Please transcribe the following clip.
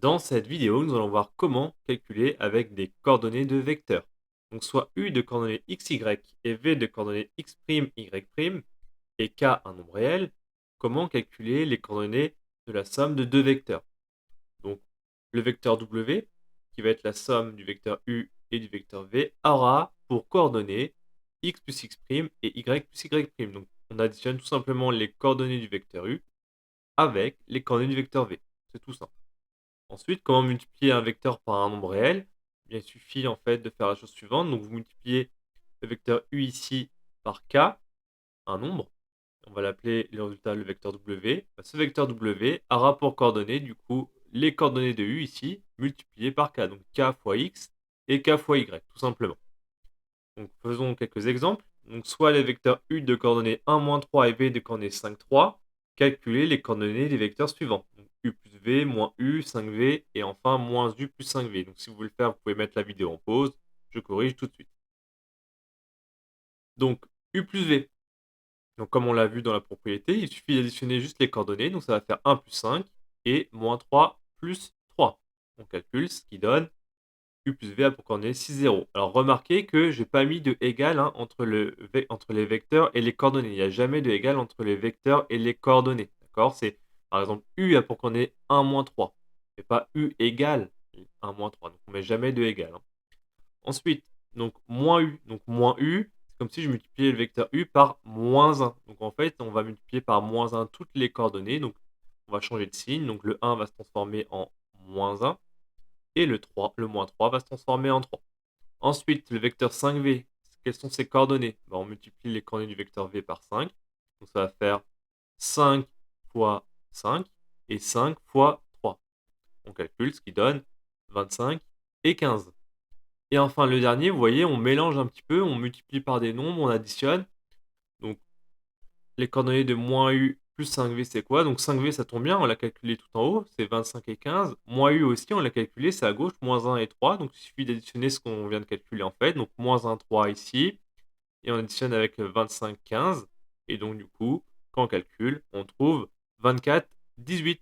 Dans cette vidéo, nous allons voir comment calculer avec des coordonnées de vecteurs. Donc soit U de coordonnées x, y et V de coordonnées x', y' et K un nombre réel, comment calculer les coordonnées de la somme de deux vecteurs. Donc le vecteur W, qui va être la somme du vecteur U et du vecteur V, aura pour coordonnées x plus x' et y plus y'. Donc on additionne tout simplement les coordonnées du vecteur U avec les coordonnées du vecteur V. C'est tout simple. Ensuite, comment multiplier un vecteur par un nombre réel? Eh bien, il suffit en fait de faire la chose suivante. Donc, vous multipliez le vecteur U ici par K, un nombre. On va l'appeler le résultat le vecteur W. Ce vecteur W aura pour coordonnées du coup les coordonnées de U ici multipliées par K. Donc K fois X et K fois Y, tout simplement. Donc faisons quelques exemples. Donc soit les vecteurs U de coordonnées 1, moins 3 et V de coordonnées 5, 3. Calculer les coordonnées des vecteurs suivants. Donc U plus V, moins U, 5V et enfin moins U plus 5V. Donc si vous voulez le faire, vous pouvez mettre la vidéo en pause. Je corrige tout de suite. Donc U plus V. Donc comme on l'a vu dans la propriété, il suffit d'additionner juste les coordonnées. Donc ça va faire 1 plus 5 et moins 3 plus 3. On calcule ce qui donne U plus V a pour coordonnées 6, 0. Alors remarquez que je n'ai pas mis de égal entre les vecteurs et les coordonnées. Il n'y a jamais de égal entre les vecteurs et les coordonnées. D'accord? C'est par exemple U a pour coordonnées 1, moins 3. Et pas U égale 1, moins 3. Donc on ne met jamais de égal. Ensuite, donc moins U. Donc moins U, c'est comme si je multipliais le vecteur U par moins 1. Donc en fait, on va multiplier par moins 1 toutes les coordonnées. Donc on va changer de signe. Donc le 1 va se transformer en moins 1. Et le moins 3 va se transformer en 3. Ensuite, le vecteur 5V, quelles sont ses coordonnées? On multiplie les coordonnées du vecteur V par 5. Donc ça va faire 5 fois 5 et 5 fois 3. On calcule, ce qui donne 25 et 15. Et enfin, le dernier, vous voyez, on mélange un petit peu, on multiplie par des nombres, on additionne. Donc les coordonnées de moins U plus 5V, c'est quoi? Donc 5V, ça tombe bien, on l'a calculé tout en haut, c'est 25 et 15. Moins U aussi, on l'a calculé, c'est à gauche, moins 1 et 3. Donc il suffit d'additionner ce qu'on vient de calculer en fait. Donc moins 1, 3 ici. Et on additionne avec 25, 15. Et donc du coup, quand on calcule, on trouve 24, 18.